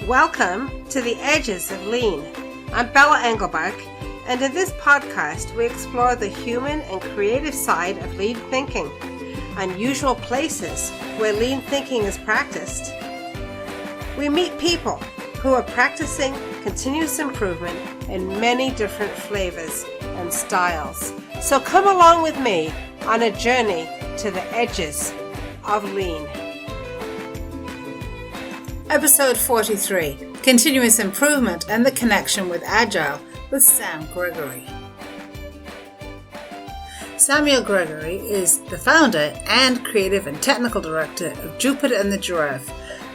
Welcome to the Edges of Lean. I'm Bella Engelbach, and in this podcast we explore the human and creative side of lean thinking, unusual places where lean thinking is practiced. We meet people who are practicing continuous improvement in many different flavors and styles. So come along with me on a journey to the edges of lean. Episode 43, Continuous Improvement and the Connection with Agile with Sam Gregory. Samuel Gregory is the founder and creative and technical director of Jupiter and the Giraffe,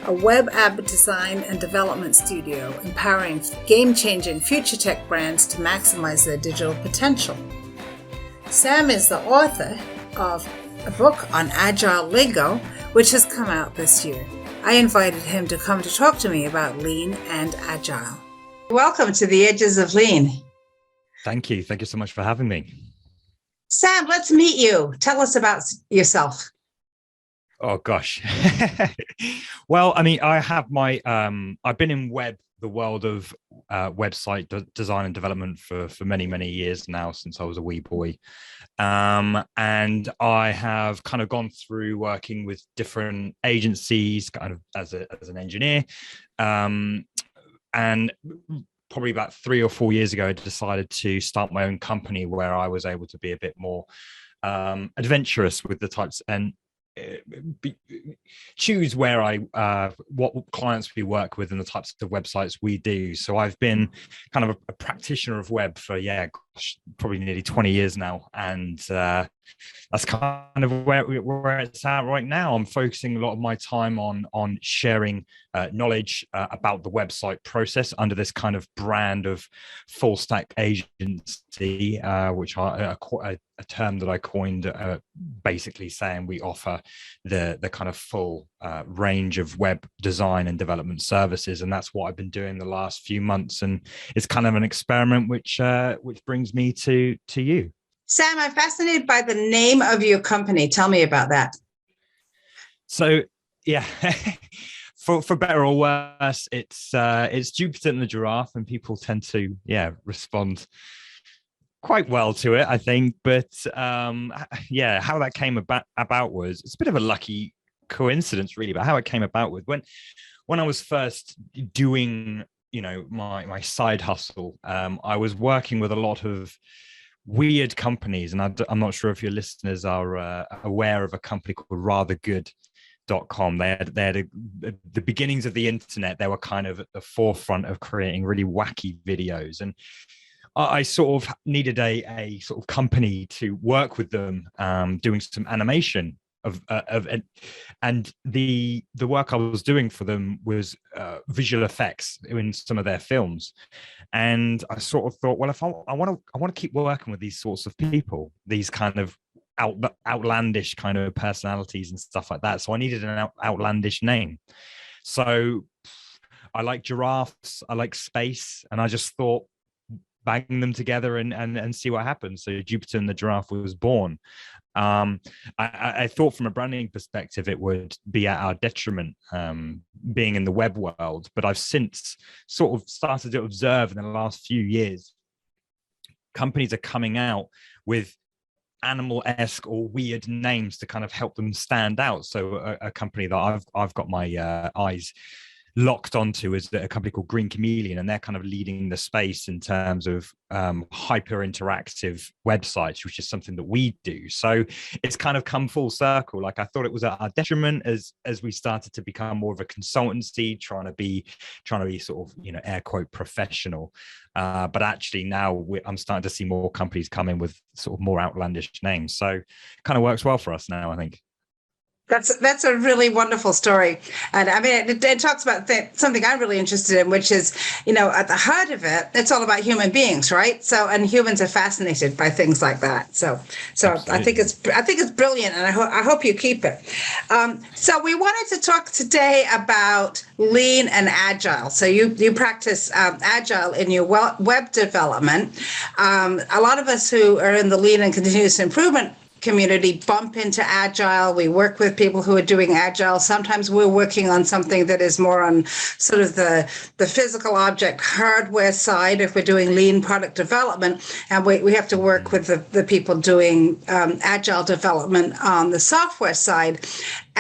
a web app design and development studio empowering game-changing future tech brands to maximize their digital potential. Sam is the author of a book on Agile lingo, which has come out this year. I invited him to come to talk to me about Lean and Agile. Welcome to the Edges of Lean. Thank you. Thank you so much for having me. Sam, let's meet you. Tell us about yourself. Oh, gosh. Well, I mean, I have my, I've been in the world of website design and development for many, many years now, since I was a wee boy. And I have kind of gone through working with different agencies kind of as an engineer. And probably about 3 or 4 years ago, I decided to start my own company where I was able to be a bit more adventurous with the types and choose where what clients we work with and the types of websites we do. So I've been kind of a practitioner of web for probably nearly 20 years now, and that's kind of where it's at right now. I'm focusing a lot of my time on sharing knowledge about the website process under this kind of brand of full stack agency, which are a term that I coined, basically saying we offer the kind of full range of web design and development services, and that's what I've been doing the last few months. And it's kind of an experiment which brings me to you. Sam, I'm fascinated by the name of your company. Tell me about that. So, yeah, for better or worse, it's Jupiter and the Giraffe, and people tend to respond quite well to it, I think. But how that came about was, it's a bit of a lucky coincidence, really. But how it came about was when I was first doing my side hustle, I was working with a lot of weird companies, and I'm not sure if your listeners are aware of a company called rathergood.com. They had the beginnings of the internet. They were kind of at the forefront of creating really wacky videos, and I sort of needed a sort of company to work with them, doing some animation of and the work I was doing for them was visual effects in some of their films. And I sort of thought, well, if I want to keep working with these sorts of people, these kind of outlandish kind of personalities and stuff like that, so I needed an outlandish name. So I like giraffes, I like space, and I just thought, bang them together and see what happens. So Jupiter and the Giraffe was born. I thought from a branding perspective it would be at our detriment, being in the web world, but I've since sort of started to observe in the last few years companies are coming out with animal-esque or weird names to kind of help them stand out. So a company that I've got my eyes locked onto is a company called Green Chameleon, and they're kind of leading the space in terms of hyper interactive websites, which is something that we do. So it's kind of come full circle. Like, I thought it was at our detriment as we started to become more of a consultancy, trying to be sort of air quote professional, but actually now I'm starting to see more companies come in with sort of more outlandish names. So it kind of works well for us now, I think. That's a really wonderful story. And I mean, it talks about something I'm really interested in, which is, at the heart of it, it's all about human beings, right? So, and humans are fascinated by things like that. So I think it's brilliant, and I hope you keep it. So we wanted to talk today about Lean and Agile. So you practice Agile in your web development. A lot of us who are in the Lean and continuous improvement community bump into Agile. We work with people who are doing Agile. Sometimes we're working on something that is more on sort of the physical object hardware side if we're doing lean product development. And we have to work with the people doing Agile development on the software side.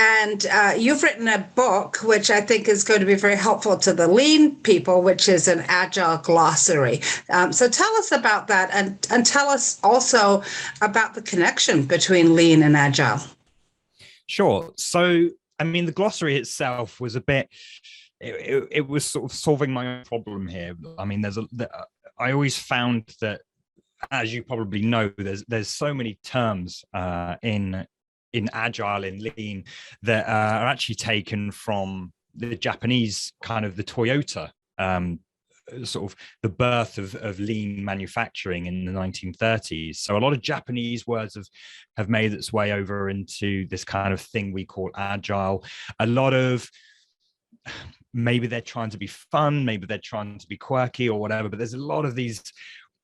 And you've written a book, which I think is going to be very helpful to the lean people, which is an Agile glossary. So tell us about that, and tell us also about the connection between lean and Agile. Sure. So, I mean, the glossary itself was a bit, it was sort of solving my own problem here. I mean, I always found that, as you probably know, there's so many terms in Agile and Lean that are actually taken from the Japanese, kind of the Toyota, sort of the birth of lean manufacturing in the 1930s. So a lot of Japanese words have made its way over into this kind of thing we call Agile. A lot of, maybe they're trying to be fun, maybe they're trying to be quirky or whatever, but there's a lot of these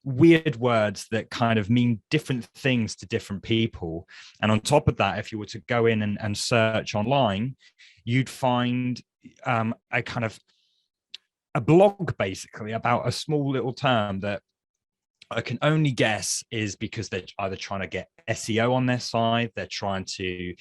weird words that kind of mean different things to different people. And on top of that, if you were to go in and search online, you'd find a kind of a blog basically about a small little term that I can only guess is because they're either trying to get SEO on their side, they're trying to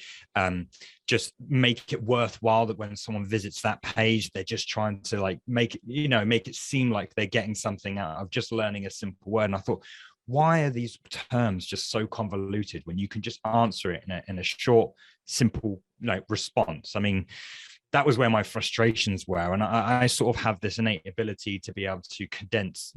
just make it worthwhile that when someone visits that page, they're just trying to like make it seem like they're getting something out of just learning a simple word. And I thought, why are these terms just so convoluted when you can just answer it in a short, simple response? I mean, that was where my frustrations were. And I sort of have this innate ability to be able to condense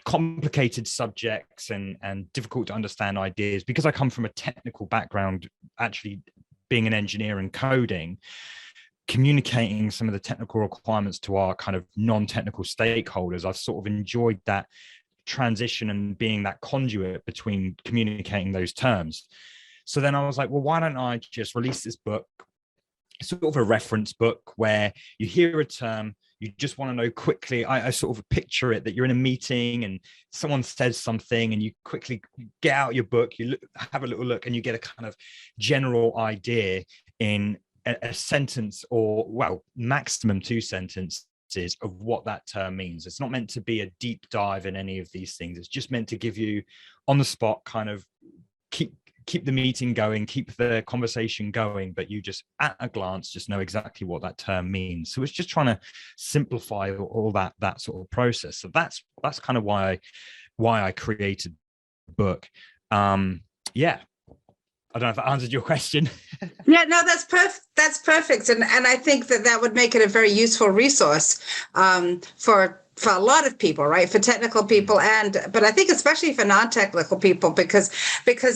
complicated subjects and difficult to understand ideas, because I come from a technical background, actually being an engineer and coding, communicating some of the technical requirements to our kind of non-technical stakeholders. I've sort of enjoyed that transition and being that conduit between communicating those terms. So then I was like, well, why don't I just release this book, sort of a reference book, where you hear a term, you just want to know quickly. I sort of picture it that you're in a meeting and someone says something and you quickly get out your book, you have a little look, and you get a kind of general idea in a sentence, or well, maximum 2 sentences of what that term means. It's not meant to be a deep dive in any of these things. It's just meant to give you on the spot, kind of keep the meeting going, keep the conversation going, but you just at a glance just know exactly what that term means. So it's just trying to simplify all that sort of process. So that's kind of why I created the book. Yeah, I don't know if that answered your question. Yeah, no, that's perfect. That's perfect. And I think that would make it a very useful resource for a lot of people, right? For technical people, but I think especially for non-technical people, because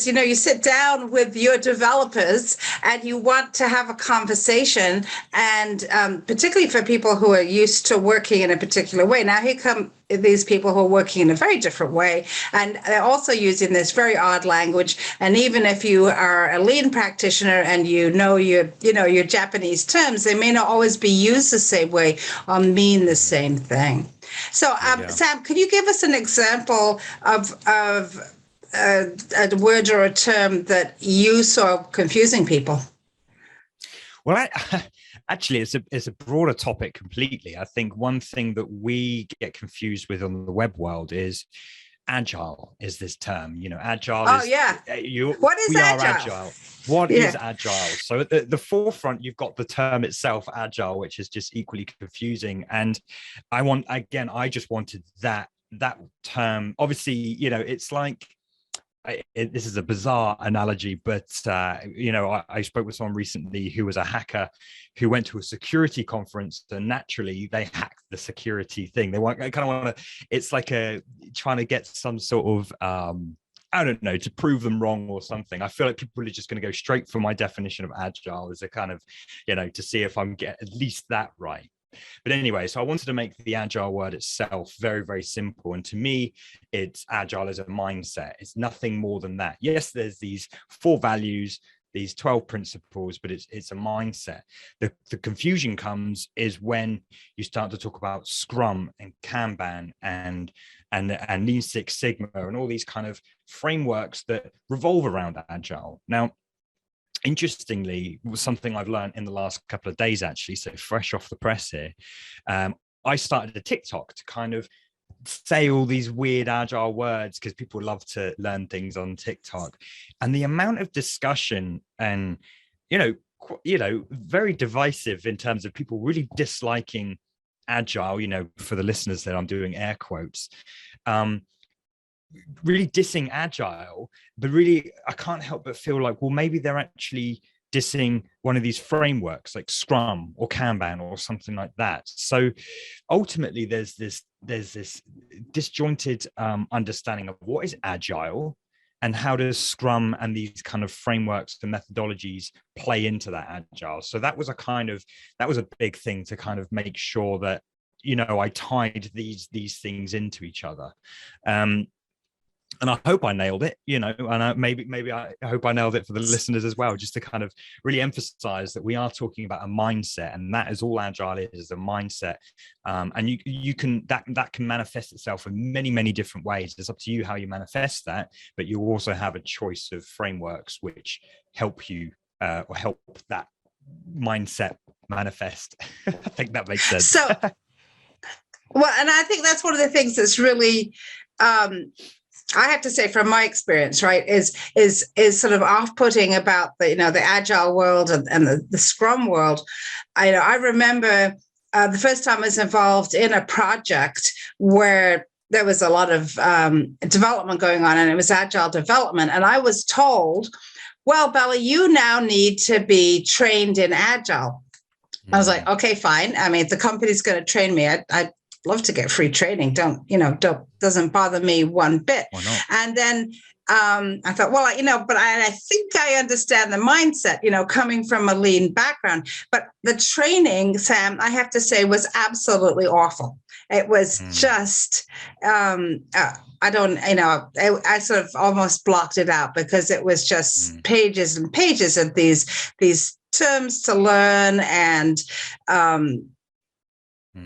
you sit down with your developers and you want to have a conversation, and particularly for people who are used to working in a particular way. Now here come these people who are working in a very different way, and they're also using this very odd language. And even if you are a lean practitioner and you know your Japanese terms, they may not always be used the same way or mean the same thing. So, Sam, could you give us an example of a word or a term that you saw confusing people? Well, actually, it's a broader topic completely. I think one thing that we get confused with on the web world is agile is this term. Agile Oh, is, yeah. What is agile? What is agile? So at the forefront, you've got the term itself, agile, which is just equally confusing. And I just wanted that term. Obviously, it's like, this is a bizarre analogy, but I spoke with someone recently who was a hacker who went to a security conference, and naturally they hacked the security thing. It's like trying to get some sort of I don't know, to prove them wrong or something. I feel like people are just going to go straight for my definition of agile as a kind of, to see if I'm get at least that right. But anyway, so I wanted to make the agile word itself very, very simple. And to me, it's agile as a mindset. It's nothing more than that. Yes, there's these 4 values these 12 principles, but it's a mindset. The confusion comes is when you start to talk about Scrum and Kanban and Lean Six Sigma and all these kind of frameworks that revolve around Agile. Now, interestingly, something I've learned in the last couple of days, actually, so fresh off the press here, I started a TikTok to kind of say all these weird Agile words because people love to learn things on TikTok, and the amount of discussion and very divisive in terms of people really disliking Agile, for the listeners that I'm doing air quotes, really dissing Agile, but really I can't help but feel like, well, maybe they're actually dissing one of these frameworks like Scrum or Kanban or something like that. So ultimately there's this disjointed understanding of what is Agile and how does Scrum and these kind of frameworks and methodologies play into that Agile. So that was a big thing to kind of make sure that, I tied these things into each other. And I hope I nailed it, and maybe I hope I nailed it for the listeners as well, just to kind of really emphasize that we are talking about a mindset, and that is all Agile is a mindset. And you can that can manifest itself in many, many different ways. It's up to you how you manifest that, but you also have a choice of frameworks which help you or help that mindset manifest. I think that makes sense. So, well, and I think that's one of the things that's really, I have to say from my experience, right, is sort of off-putting about the Agile world and the Scrum world. I remember the first time I was involved in a project where there was a lot of development going on, and it was Agile development. And I was told, well, Bella, you now need to be trained in Agile. I was like, okay, fine. I mean, if the company's going to train me, I'd love to get free training. Doesn't bother me one bit. And then I thought, well, but I think I understand the mindset, coming from a lean background. But the training, Sam, I have to say, was absolutely awful. It was just, I sort of almost blocked it out because it was just pages and pages of these terms to learn, and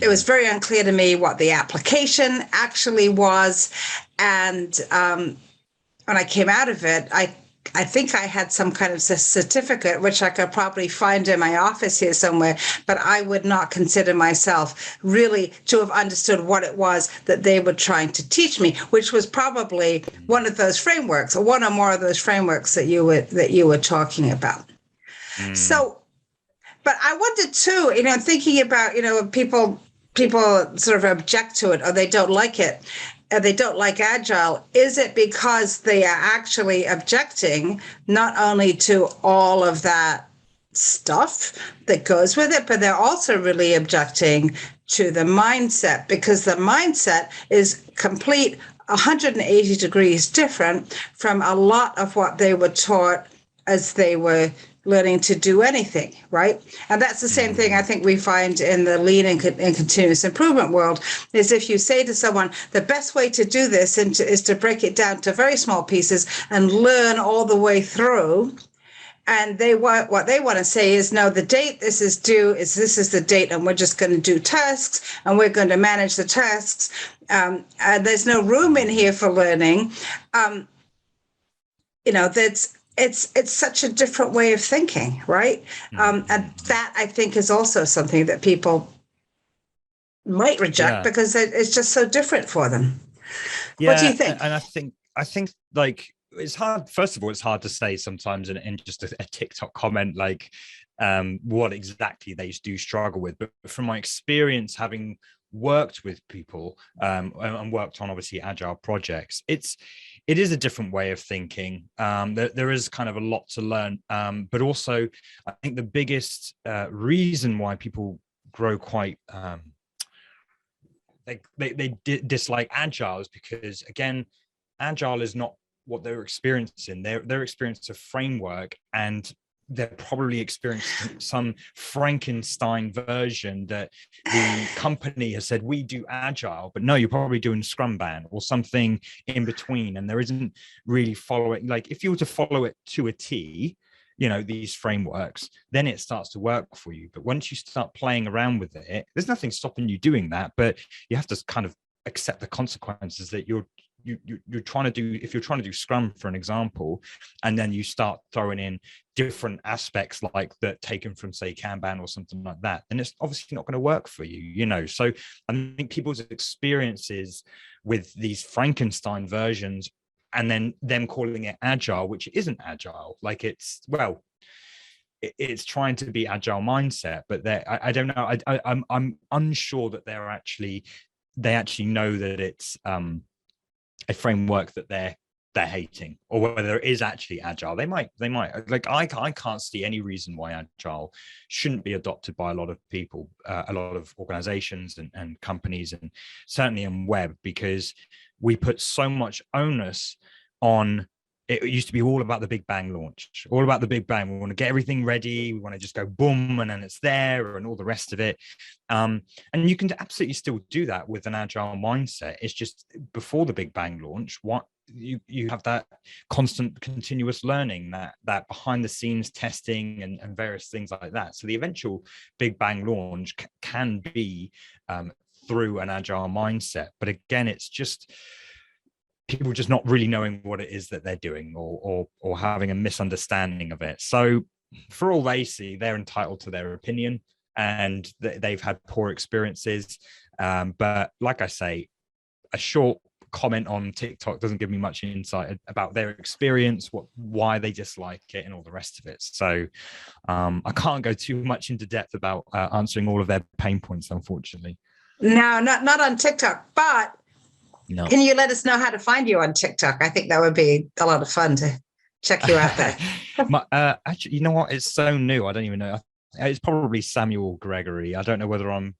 it was very unclear to me what the application actually was. And when I came out of it, I think I had some kind of certificate, which I could probably find in my office here somewhere, but I would not consider myself really to have understood what it was that they were trying to teach me, which was probably one of those frameworks, or one or more of those frameworks that you were talking about. So, but I wondered too, thinking about, people sort of object to it, or they don't like it, they don't like Agile. Is it because they are actually objecting not only to all of that stuff that goes with it, but they're also really objecting to the mindset, because the mindset is complete 180 degrees different from a lot of what they were taught as they were learning to do anything, right? And that's the same thing I think we find in the lean and continuous improvement world, is if you say to someone, the best way to do this is to break it down to very small pieces and learn all the way through. And what they want to say is, no, the date this is due is this is the date, and we're just going to do tasks, and we're going to manage the tasks. And there's no room in here for learning. It's such a different way of thinking, right? And that, I think, is also something that people might reject because it's just so different for them. What do you think? And I think like, it's hard. First of all, it's hard to say sometimes in just a TikTok comment, like what exactly they do struggle with. But from my experience, having worked with people and worked on obviously Agile projects, it is a different way of thinking. There is kind of a lot to learn, but also I think the biggest reason why people grow quite they dislike Agile is because, again, Agile is not what they're experiencing. They're experiencing a framework, and they're probably experiencing some Frankenstein version that the company has said, we do Agile, but no, you're probably doing Scrum Ban or something in between. And there isn't really following, like if you were to follow it to a T, these frameworks, then it starts to work for you. But once you start playing around with it, there's nothing stopping you doing that, but you have to kind of accept the consequences that you're trying to do. If you're trying to do Scrum, for an example, and then you start throwing in different aspects like that taken from, say, Kanban or something like that, then it's obviously not going to work for you. So I think people's experiences with these Frankenstein versions, and then them calling it agile, which isn't agile, like it's trying to be agile mindset, but I don't know. I'm unsure that they actually know that it's a framework that they're hating, or whether it is actually agile. They might like, I can't see any reason why agile shouldn't be adopted by a lot of people, a lot of organizations and companies, and certainly in web, because we put so much onus on. It used to be all about the big bang launch, all about the big bang. We want to get everything ready. We want to just go boom, and then it's there, and all the rest of it. And you can absolutely still do that with an agile mindset. It's just before the big bang launch, what you have that constant continuous learning, that behind the scenes testing and various things like that. So the eventual big bang launch can be through an agile mindset. But again, it's just people just not really knowing what it is that they're doing, or having a misunderstanding of it. So for all they see, they're entitled to their opinion, and they've had poor experiences. But like I say, a short comment on TikTok doesn't give me much insight about their experience, why they dislike it, and all the rest of it. So I can't go too much into depth about answering all of their pain points, unfortunately. No, not on TikTok, but no. Can you let us know how to find you on TikTok? I think that would be a lot of fun to check you out there. Actually, you know what? It's so new. I don't even know. It's probably Samuel Gregory. I don't know whether I'm,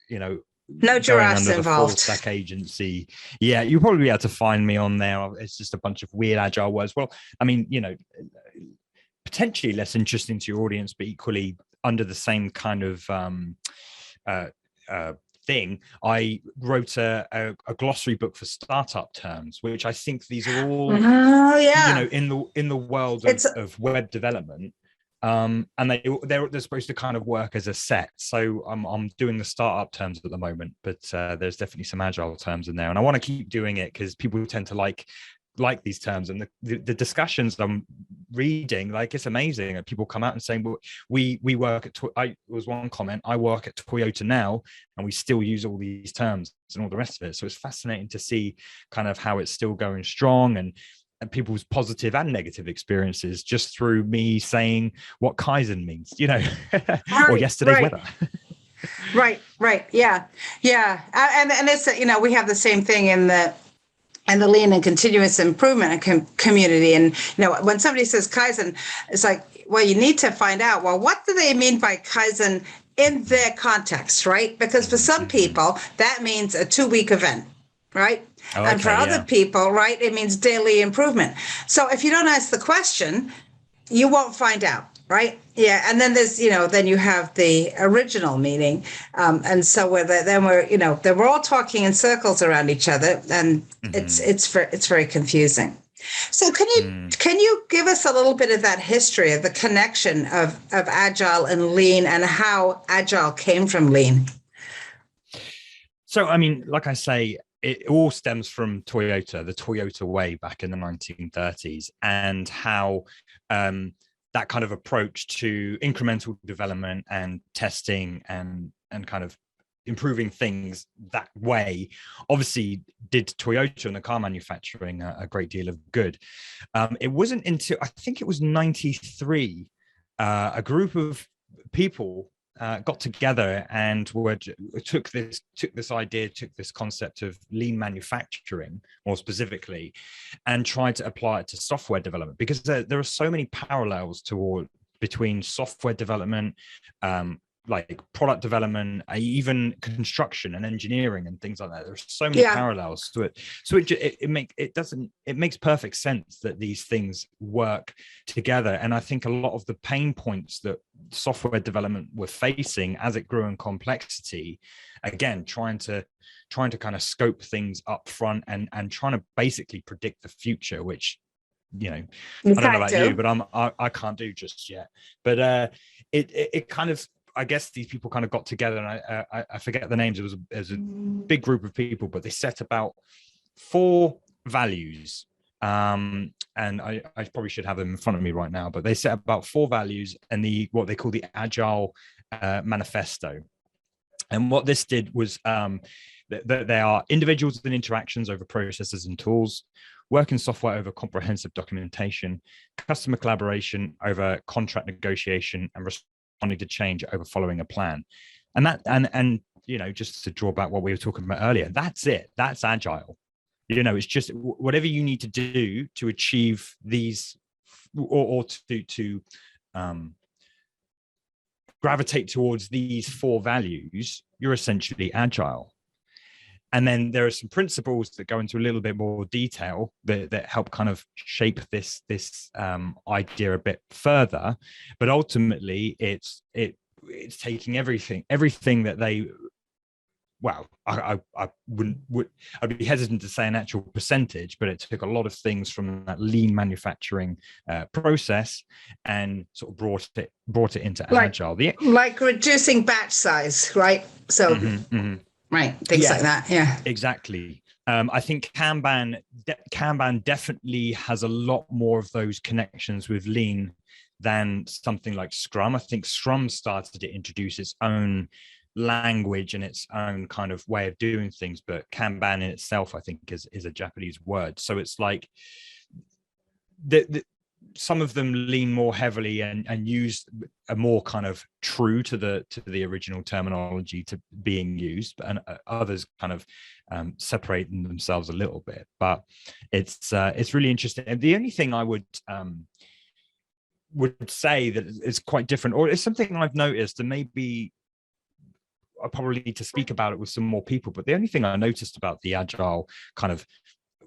no giraffes involved. Full stack agency. Yeah, you'll probably be able to find me on there. It's just a bunch of weird agile words. Well, I mean, potentially less interesting to your audience, but equally under the same kind of thing. I wrote a glossary book for startup terms, which I think these are all, in the world of web development. And they're supposed to kind of work as a set. So I'm doing the startup terms at the moment, but there's definitely some agile terms in there, and I want to keep doing it because people tend to like these terms, and the discussions I'm reading, like, it's amazing. And people come out and saying, well, we work at was one comment, I work at Toyota now, and we still use all these terms and all the rest of it. So it's fascinating to see kind of how it's still going strong, and people's positive and negative experiences just through me saying what Kaizen means, or yesterday's weather. Right. Yeah. And it's, we have the same thing in the lean and continuous improvement community. And, when somebody says Kaizen, it's like, well, you need to find out, well, what do they mean by Kaizen in their context, right? Because for some people, that means a 2-week event, right? Oh, okay, and for other people, right, it means daily improvement. So if you don't ask the question, you won't find out, right? Yeah. And then there's, then you have the original meaning. And so we're all talking in circles around each other, and it's very confusing. So can you give us a little bit of that history of the connection of Agile and Lean, and how Agile came from Lean? So, I mean, like I say, it all stems from Toyota, the Toyota way back in the 1930s, and how that kind of approach to incremental development and testing and kind of improving things that way obviously did Toyota and the car manufacturing a great deal of good. It wasn't until, I think it was 93, a group of people got together and took this concept of lean manufacturing, more specifically, and tried to apply it to software development, because there are so many parallels between software development, like product development, even construction and engineering and things like that. There's so many parallels to it. So it makes perfect sense that these things work together. And I think a lot of the pain points that software development were facing as it grew in complexity, again, trying to kind of scope things up front and trying to basically predict the future, which you know, You I don't know can't about do. you, but I can't do just yet. But it kind of, I guess these people kind of got together, and I forget the names. It was a big group of people, but they set about 4 values. And I probably should have them in front of me right now, but they set about 4 values and what they call the Agile manifesto. And what this did was that they are individuals and interactions over processes and tools, work and software over comprehensive documentation, customer collaboration over contract negotiation, and responding to change over following a plan. And that, and you know, just to draw back what we were talking about earlier, that's it. That's Agile. You know, it's just whatever you need to do to achieve these, or to gravitate towards these 4 values, you're essentially Agile. And then there are some principles that go into a little bit more detail that help kind of shape this idea a bit further. But ultimately, it's taking everything that they, well, I'd be hesitant to say an actual percentage, but it took a lot of things from that lean manufacturing process and sort of brought it into Agile. Like reducing batch size, right? So, right, things like that. Yeah, exactly. I think Kanban definitely has a lot more of those connections with lean than something like Scrum. I think Scrum started to introduce its own language and its own kind of way of doing things, but Kanban in itself, I think, is a Japanese word. So it's like some of them lean more heavily and use a more kind of true to the original terminology to being used, and others kind of separate themselves a little bit. But it's really interesting. And the only thing I would say that is quite different, or it's something I've noticed, and maybe I probably need to speak about it with some more people, but the only thing I noticed about the Agile kind of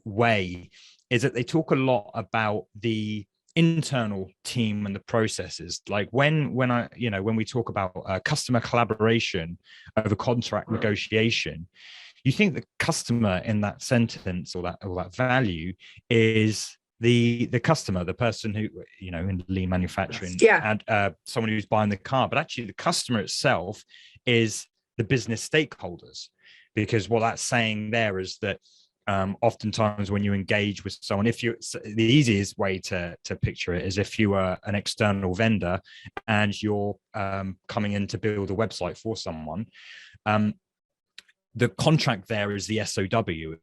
way is that they talk a lot about the internal team and the processes. Like when we talk about customer collaboration over contract negotiation, you think the customer in that sentence or that value is the customer, the person who, you know, in lean manufacturing, and someone who's buying the car, but actually the customer itself is the business stakeholders, because what that's saying there is that oftentimes when you engage with someone, the easiest way to picture it is if you were an external vendor and you're coming in to build a website for someone, the contract there is the SOW.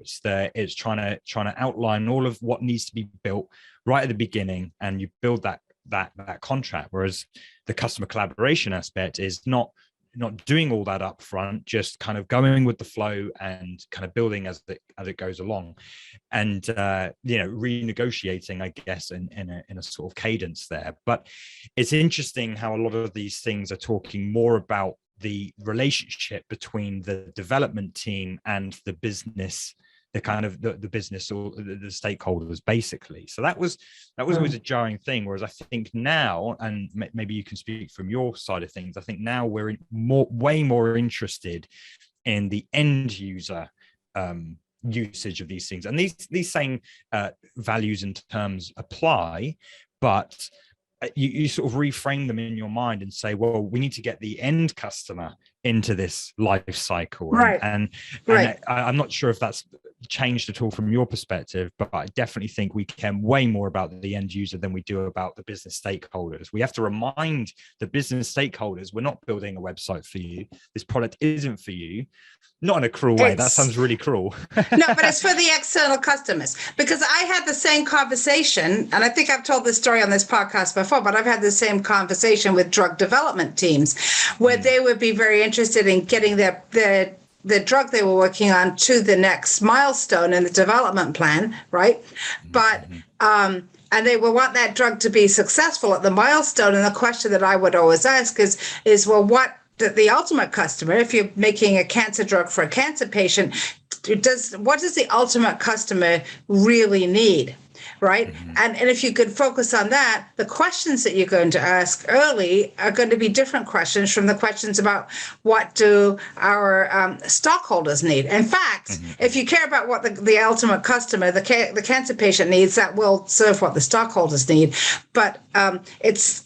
It's trying to outline all of what needs to be built right at the beginning, and you build that contract. Whereas the customer collaboration aspect is not doing all that up front, just kind of going with the flow and kind of building as it goes along, and renegotiating, I guess, in a sort of cadence there. But it's interesting how a lot of these things are talking more about the relationship between the development team and the business, the business or the stakeholders, basically. So that was always a jarring thing. Whereas I think now, and maybe you can speak from your side of things, I think now we're way more interested in the end user usage of these things, and these same values and terms apply, but you sort of reframe them in your mind and say, well, we need to get the end customer into this life cycle. Right. And I'm not sure if that's changed at all from your perspective, but I definitely think we care way more about the end user than we do about the business stakeholders. We have to remind the business stakeholders, we're not building a website for you. This product isn't for you. Not in a cruel way. That sounds really cruel. No, but it's for the external customers. Because I had the same conversation, and I think I've told this story on this podcast before, but I've had the same conversation with drug development teams where they would be very interested in getting the drug they were working on to the next milestone in the development plan, right? But and they will want that drug to be successful at the milestone. And the question that I would always ask is well, what the ultimate customer, if you're making a cancer drug for a cancer patient, what does the ultimate customer really need? right? And if you could focus on that, the questions that you're going to ask early are going to be different questions from the questions about what do our stockholders need. In fact, if you care about what the ultimate customer, the cancer patient needs, that will serve what the stockholders need. But it's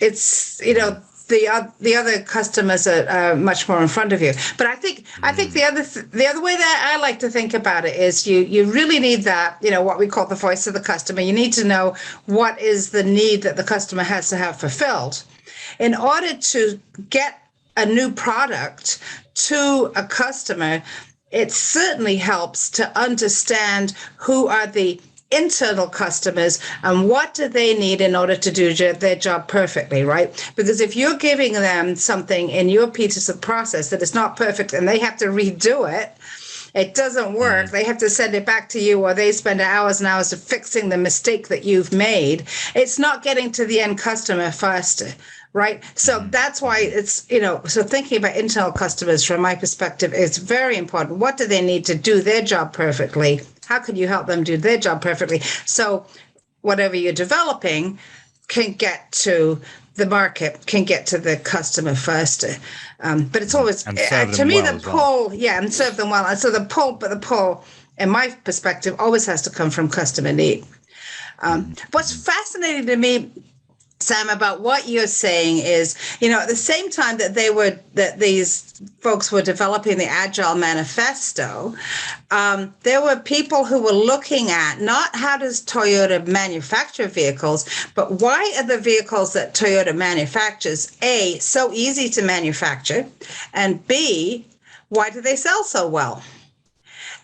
the other customers are much more in front of you. But I think the other way that I like to think about it is you really need that, what we call the voice of the customer. You need to know what is the need that the customer has to have fulfilled in order to get a new product to a customer. It certainly helps to understand who are the internal customers and what do they need in order to do their job perfectly, right? Because if you're giving them something in your piece of process that is not perfect and they have to redo it, it doesn't work. They have to send it back to you, or they spend hours and hours of fixing the mistake that you've made. It's not getting to the end customer faster, right? So that's why it's, so thinking about internal customers from my perspective is very important. What do they need to do their job perfectly? How can you help them do their job perfectly? So whatever you're developing can get to the market, can get to the customer first. But it's always, to me, the pull, and serve them well. And so the pull, in my perspective, always has to come from customer need. What's fascinating to me, Sam, about what you're saying is, at the same time that these folks were developing the Agile Manifesto, there were people who were looking at not how does Toyota manufacture vehicles, but why are the vehicles that Toyota manufactures, A, so easy to manufacture, and B, why do they sell so well?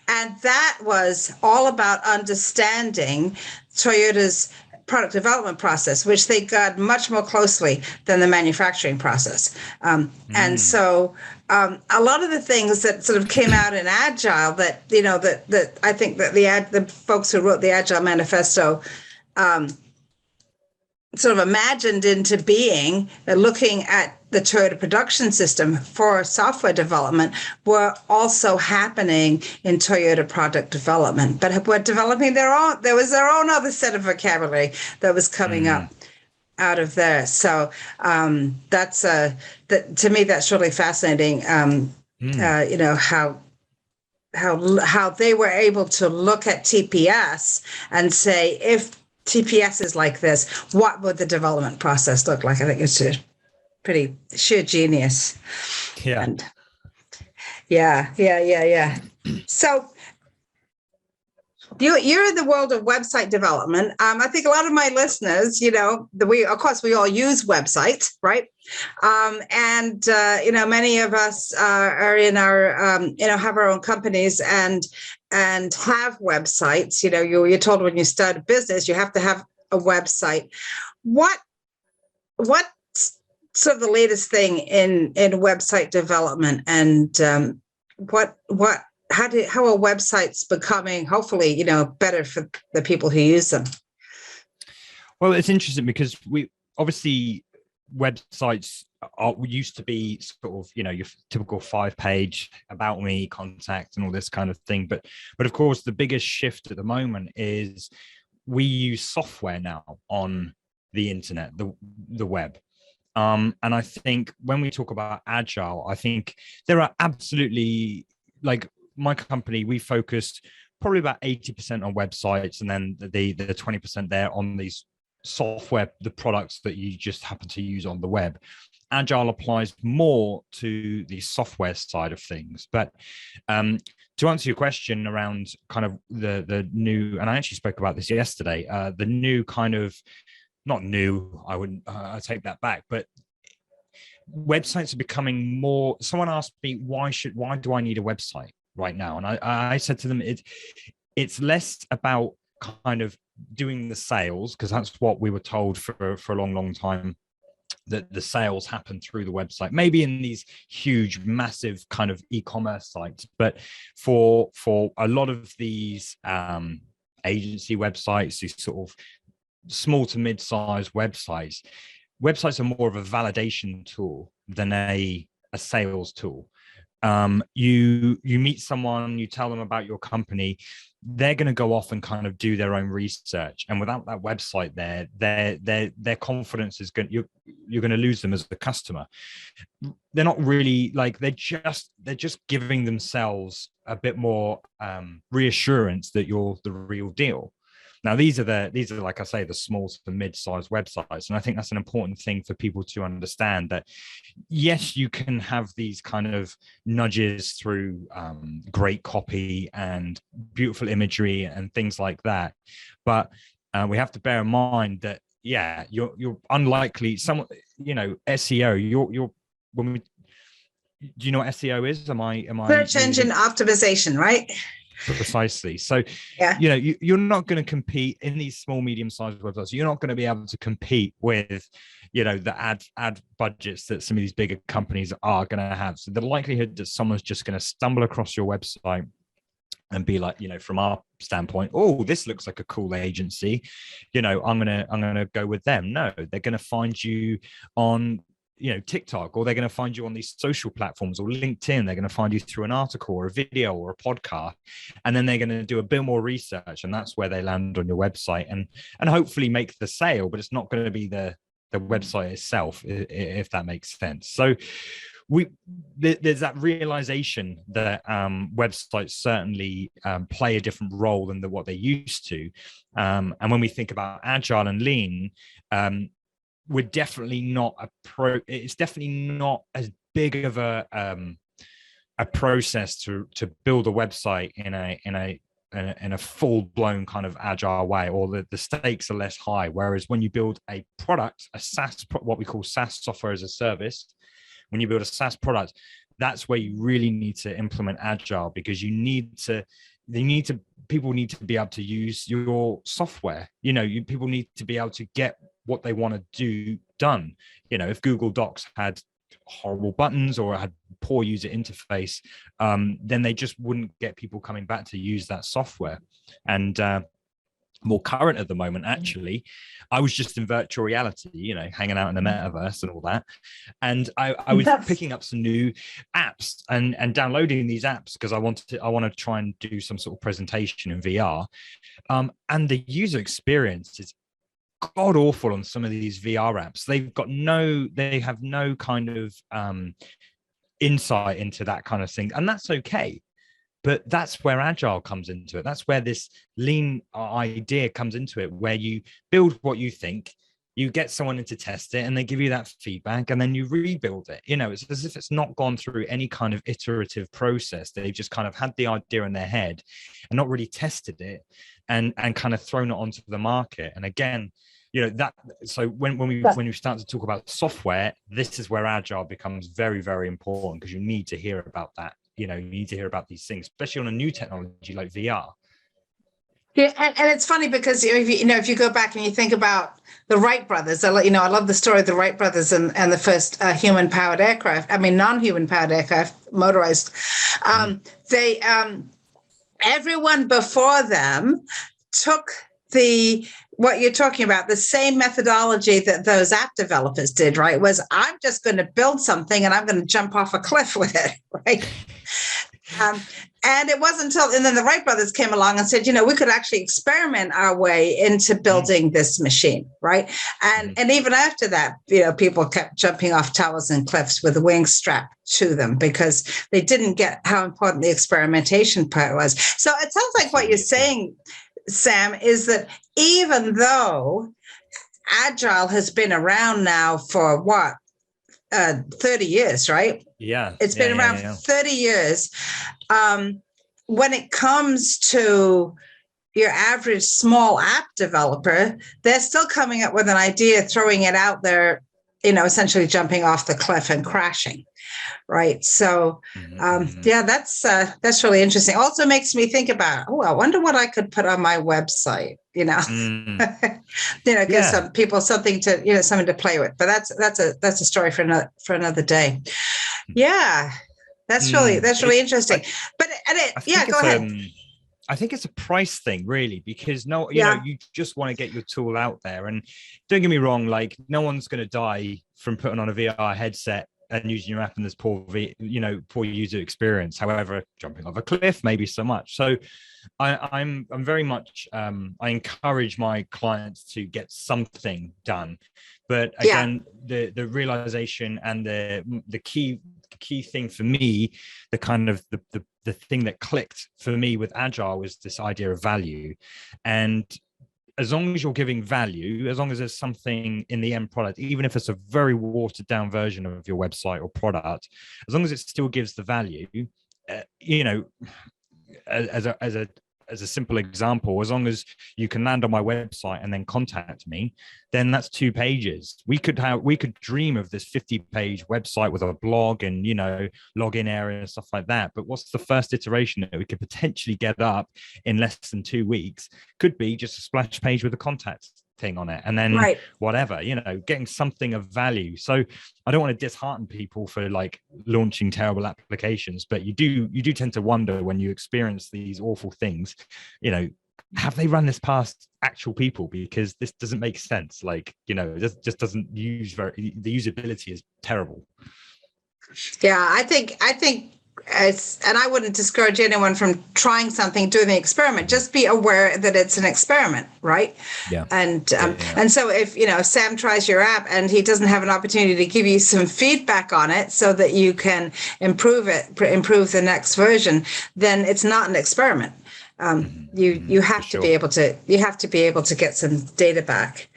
And that was all about understanding Toyota's product development process, which they got much more closely than the manufacturing process. And so a lot of the things that sort of came out in Agile that, that I think that the folks who wrote the Agile Manifesto sort of imagined into being, looking at the Toyota production system for software development, were also happening in Toyota product development. But we're developing there was their own other set of vocabulary that was coming up out of there. So that's to me, that's really fascinating. How they were able to look at TPS and say, if TPS is like this, what would the development process look like? I think it's a pretty sheer genius. Yeah. And yeah. So you're in the world of website development. I think a lot of my listeners, we all use websites, right? And many of us are in our, have our own companies and have websites. You're told when you start a business, you have to have a website. What's sort of the latest thing in website development, and how are websites becoming, hopefully, better for the people who use them? Well, it's interesting because obviously websites used to be sort of, your typical 5-page about me, contact, and all this kind of thing. But of course, the biggest shift at the moment is we use software now on the internet, the web. And I think when we talk about Agile, I think there are absolutely, like my company, we focused probably about 80% on websites, and then the 20% there on these software, the products that you just happen to use on the web. Agile applies more to the software side of things. But to answer your question around kind of the new, and I actually spoke about this yesterday, the new kind of, not new, I take that back, but websites are becoming more. Someone asked me, why do I need a website right now? And I said to them, it's less about kind of doing the sales, because that's what we were told for a long time, that the sales happen through the website, maybe in these huge, massive kind of e-commerce sites. But for a lot of these agency websites, these sort of small to mid-sized websites are more of a validation tool than a sales tool. You meet someone, you tell them about your company, they're going to go off and kind of do their own research, and without that website there, their confidence is going, you're going to lose them as a customer. They're not really like, they're just giving themselves a bit more reassurance that you're the real deal. Now, these are like I say, the small to mid-sized websites, and I think that's an important thing for people to understand, that yes, you can have these kind of nudges through great copy and beautiful imagery and things like that, but we have to bear in mind that you're unlikely. Some, SEO. You're when we. Do you know what SEO is? Am I Search engine optimization, right? Precisely. So, you're not going to compete in these small, medium-sized websites. You're not going to be able to compete with, the ad budgets that some of these bigger companies are going to have. So the likelihood that someone's just going to stumble across your website and be like, from our standpoint, oh, this looks like a cool agency, I'm gonna go with them. No, they're going to find you on TikTok, or they're going to find you on these social platforms, or LinkedIn. They're going to find you through an article or a video or a podcast, and then they're going to do a bit more research, and that's where they land on your website and hopefully make the sale. But it's not going to be the website itself, if that makes sense. So there's that realization that websites certainly play a different role than what they used to, and when we think about Agile and Lean, we're definitely not it's definitely not as big of a process to build a website in a full-blown kind of agile way, or the stakes are less high. Whereas when you build a product, a SaaS, what we call SaaS, software as a service, when you build a SaaS product, that's where you really need to implement agile, because people need to be able to use your software. People need to be able to get what they want to do done. If Google Docs had horrible buttons or had poor user interface, then they just wouldn't get people coming back to use that software. And more current at the moment, actually, I was just in virtual reality, hanging out in the metaverse and all that, and I was picking up some new apps and downloading these apps because I want to try and do some sort of presentation in VR, and the user experience is god awful on some of these VR apps. They have no kind of insight into that kind of thing, and that's okay. But that's where Agile comes into it. That's where this lean idea comes into it, where you build what you think, you get someone in to test it, and they give you that feedback, and then you rebuild it. It's as if it's not gone through any kind of iterative process. They've just kind of had the idea in their head and not really tested it and kind of thrown it onto the market. And again, so when we start to talk about software, this is where Agile becomes very, very important, because you need to hear about that. You need to hear about these things, especially on a new technology like VR. Yeah, and it's funny because if you go back and you think about the Wright Brothers, I love the story of the Wright Brothers and the first human-powered aircraft. I mean, non-human-powered aircraft, motorized. They everyone before them took what you're talking about, the same methodology that those app developers did, right? Was, I'm just going to build something and I'm going to jump off a cliff with it, right? And it wasn't and then the Wright brothers came along and said, we could actually experiment our way into building this machine, right? And even after that, people kept jumping off towers and cliffs with a wing strapped to them because they didn't get how important the experimentation part was. So it sounds like what you're saying, Sam, is that even though Agile has been around now for 30 years, right? Yeah. It's been around for 30 years. When it comes to your average small app developer, they're still coming up with an idea, throwing it out there, essentially jumping off the cliff and crashing. Right. So, that's really interesting. Also makes me think about, I wonder what I could put on my website, give some people something to play with. But that's a story for another day. Yeah, that's really interesting. But go ahead. I think it's a price thing, really, because you just want to get your tool out there. And don't get me wrong, like, no one's going to die from putting on a VR headset and using your app and there's poor user experience. However, jumping off a cliff, maybe so much. So I'm very much I encourage my clients to get something done, but again, the realization and the key thing for me, the kind of the thing that clicked for me with Agile was this idea of value. And as long as you're giving value, as long as there's something in the end product, even if it's a very watered down version of your website or product, as long as it still gives the value, as a simple example, as long as you can land on my website and then contact me, then that's 2 pages. We could dream of this 50-page website with a blog and, login area and stuff like that. But what's the first iteration that we could potentially get up in less than 2 weeks? Could be just a splash page with a contact thing on it, and then whatever, getting something of value. So I don't want to dishearten people for like launching terrible applications, but you do tend to wonder when you experience these awful things, have they run this past actual people? Because this doesn't make sense. Like, it just doesn't the usability is terrible. Yeah, I think and I wouldn't discourage anyone from trying something, doing the experiment. Just be aware that it's an experiment, right? Yeah. And and so if Sam tries your app and he doesn't have an opportunity to give you some feedback on it so that you can improve the next version, then it's not an experiment. You have to be able to get some data back.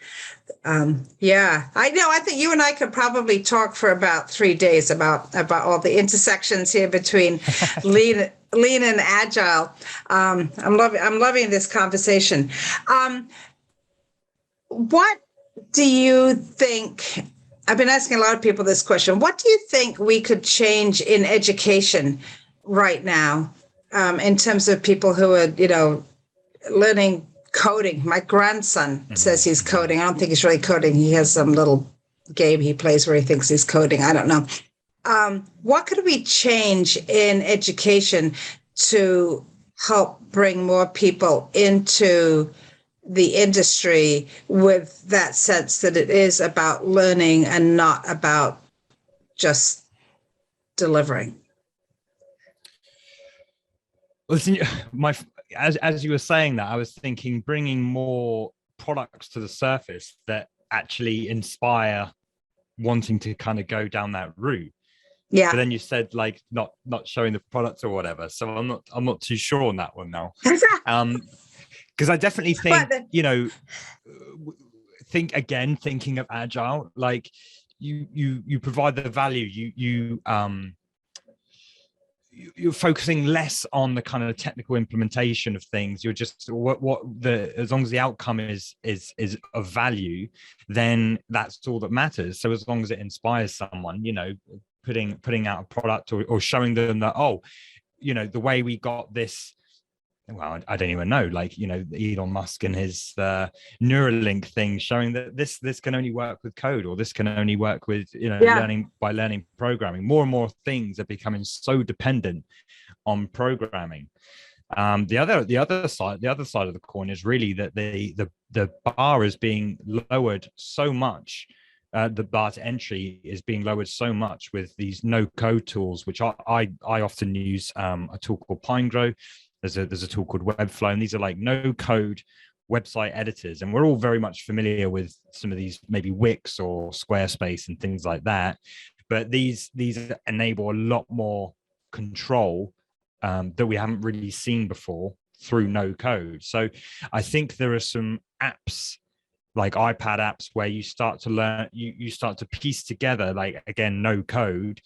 I know. I think you and I could probably talk for about 3 days about all the intersections here between lean and agile. I'm loving this conversation. What do you think? I've been asking a lot of people this question. What do you think we could change in education right now, in terms of people who are, learning coding? My grandson says he's coding. I don't think he's really coding. He has some little game he plays where he thinks he's coding. I don't know. What could we change in education to help bring more people into the industry with that sense that it is about learning and not about just delivering? Listen, as you were saying that, I was thinking bringing more products to the surface that actually inspire wanting to kind of go down that route. Yeah. But then you said like not showing the products or whatever. So I'm not too sure on that one now. Because I definitely think, thinking of Agile, like you provide the value, you're focusing less on the kind of technical implementation of things. You're just as long as the outcome is of value, then that's all that matters. So as long as it inspires someone, putting out a product or showing them that, the way we got this, well, I don't even know, like, Elon Musk and his Neuralink thing, showing that this can only work with code, or this can only work with, learning programming. More and more things are becoming so dependent on programming. The other side of the coin is really that the bar is being lowered so much. The bar to entry is being lowered so much with these no code tools, which I often use a tool called Pinegrow. There's a tool called Webflow, and these are like no code website editors. And we're all very much familiar with some of these, maybe Wix or Squarespace and things like that. But these enable a lot more control that we haven't really seen before through no code. So I think there are some apps, like iPad apps, where you start to learn, you start to piece together, like, again, no code.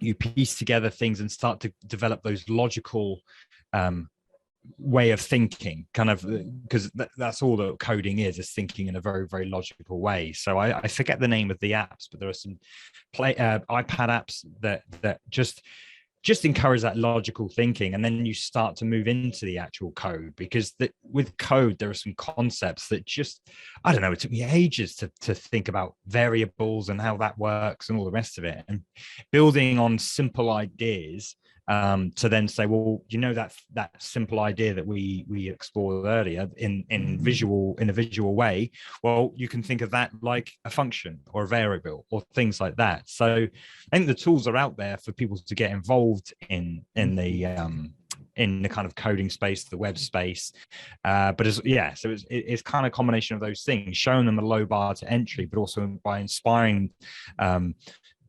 You piece together things and start to develop those logical way of thinking, kind of, because that's all that coding is thinking in a very, very logical way. So I forget the name of the apps, but there are some iPad apps that just encourage that logical thinking, and then you start to move into the actual code, because with code there are some concepts that just, I don't know, it took me ages to think about variables and how that works and all the rest of it, and building on simple ideas to then say, well, that simple idea that we explored earlier in a visual way. Well, you can think of that like a function or a variable or things like that. So I think the tools are out there for people to get involved in the kind of coding space, the web space, but so it's kind of a combination of those things, showing them a low bar to entry, but also by inspiring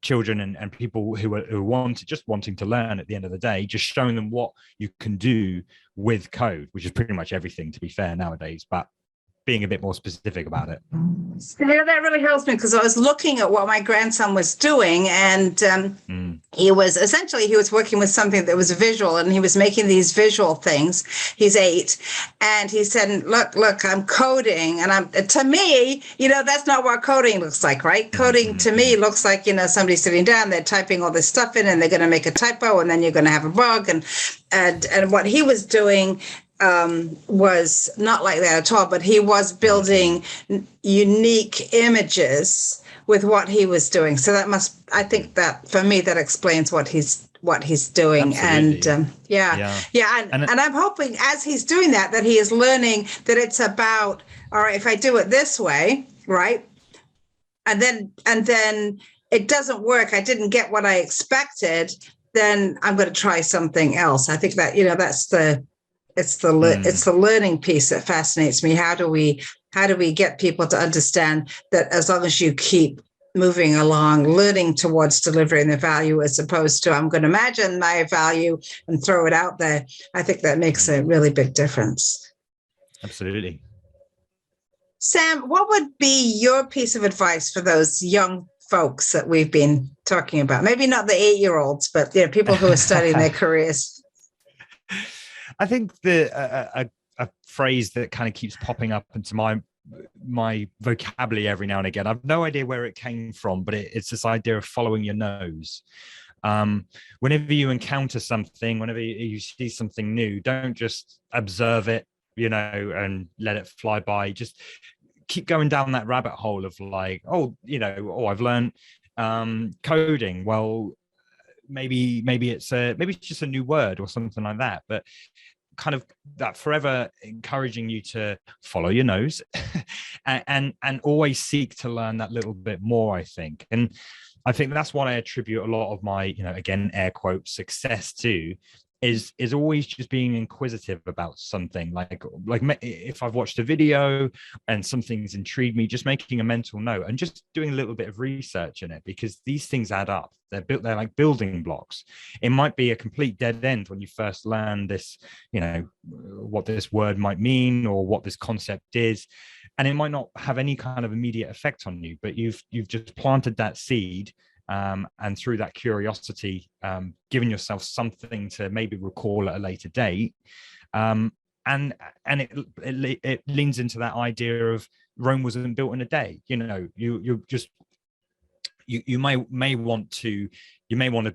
children and people who wanting to learn at the end of the day, just showing them what you can do with code, which is pretty much everything, to be fair, nowadays, but being a bit more specific about it. Yeah, that really helps me, because I was looking at what my grandson was doing, and he was working with something that was visual, and he was making these visual things. He's 8, and he said, look, I'm coding, and to me, that's not what coding looks like, right? Coding to me looks like, somebody sitting down, they're typing all this stuff in, and they're going to make a typo, and then you're going to have a bug, and what he was doing was not like that at all, but he was building unique images with what he was doing. So I think that for me, that explains what he's doing. Absolutely. And and I'm hoping as he's doing that he is learning that it's about, all right, if I do it this way, right, and then it doesn't work, I didn't get what I expected, then I'm going to try something else. I think that it's the learning piece that fascinates me. How do we get people to understand that as long as you keep moving along, learning towards delivering the value, as opposed to I'm going to imagine my value and throw it out there, I think that makes a really big difference. Absolutely. Sam, what would be your piece of advice for those young folks that we've been talking about? Maybe not the 8-year-olds, but people who are studying their careers. I think a phrase that kind of keeps popping up into my vocabulary every now and again, I've no idea where it came from, but it's this idea of following your nose. Whenever you encounter something, whenever you see something new, don't just observe it, and let it fly by. Just keep going down that rabbit hole of like, I've learned coding. Well, maybe it's just a new word or something like that, but kind of that forever encouraging you to follow your nose and always seek to learn that little bit more, I think. And I think that's what I attribute a lot of my, again, air quote, success to, is always just being inquisitive about something. Like if I've watched a video and something's intrigued me, just making a mental note and just doing a little bit of research in it, because these things add up. They're like building blocks. It might be a complete dead end when you first learn this, what this word might mean or what this concept is, and it might not have any kind of immediate effect on you, but you've just planted that seed. And through that curiosity, giving yourself something to maybe recall at a later date, and it leans into that idea of Rome wasn't built in a day. You may want to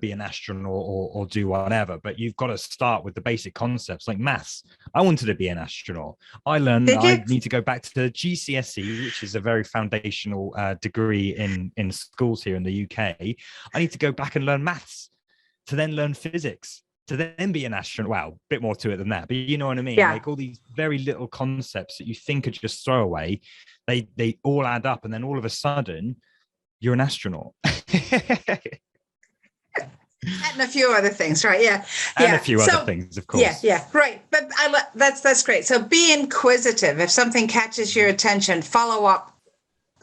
be an astronaut or do whatever, but you've got to start with the basic concepts like maths. I wanted to be an astronaut. I learned I need to go back to GCSE, which is a very foundational degree in schools here in the UK. I need to go back and learn maths to then learn physics to then be an astronaut. Well, a bit more to it than that, but you know what I mean? Yeah. Like all these very little concepts that you think are just throwaway, they all add up, and then all of a sudden you're an astronaut. And a few other things, right? Yeah. And a few other things, of course. Yeah, right. But that's great. So be inquisitive. If something catches your attention, follow up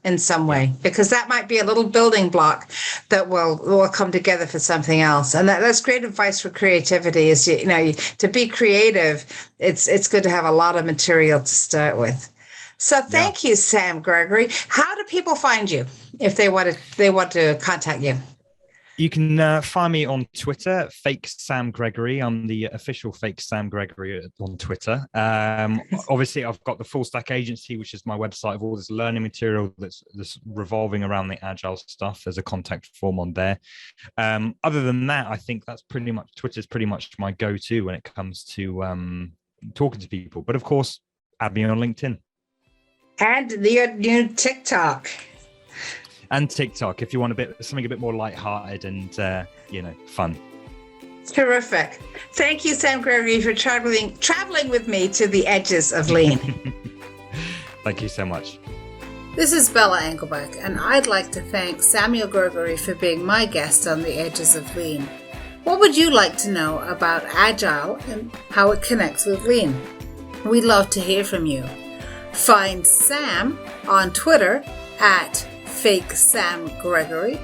in some way, because that might be a little building block that will come together for something else. And that's great advice for creativity. Is to be creative, it's good to have a lot of material to start with. So thank you, Sam Gregory. How do people find you if they want to contact you? You can find me on Twitter, Fake Sam Gregory. I'm the official Fake Sam Gregory on Twitter. Obviously, I've got the Full Stack Agency, which is my website of all this learning material that's revolving around the Agile stuff. There's a contact form on there. Other than that, I think Twitter's pretty much my go-to when it comes to talking to people. But of course, add me on LinkedIn. And your new TikTok. And TikTok, if you want something a bit more lighthearted and fun. Terrific. Thank you, Sam Gregory, for traveling with me to the edges of Lean. Thank you so much. This is Bella Engelbeck, and I'd like to thank Samuel Gregory for being my guest on the Edges of Lean. What would you like to know about Agile and how it connects with Lean? We'd love to hear from you. Find Sam on Twitter at FakeSamGregory,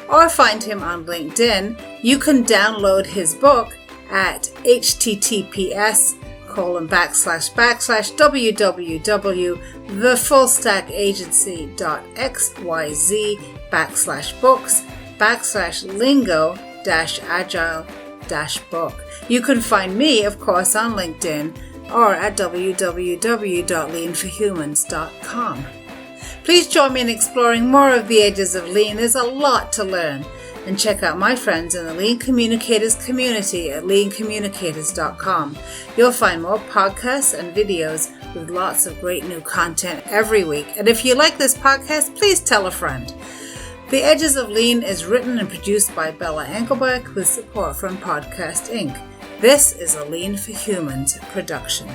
or find him on LinkedIn. You can download his book at https://www.thefulstackagency.xyz/lingo-agile-book. You can find me, of course, on LinkedIn or at www.leanforhumans.com. Please join me in exploring more of the edges of Lean. There's a lot to learn. And check out my friends in the Lean Communicators community at leancommunicators.com. You'll find more podcasts and videos with lots of great new content every week. And if you like this podcast, please tell a friend. The Edges of Lean is written and produced by Bella Engelbeck with support from Podcast Inc. This is a Lean for Humans production.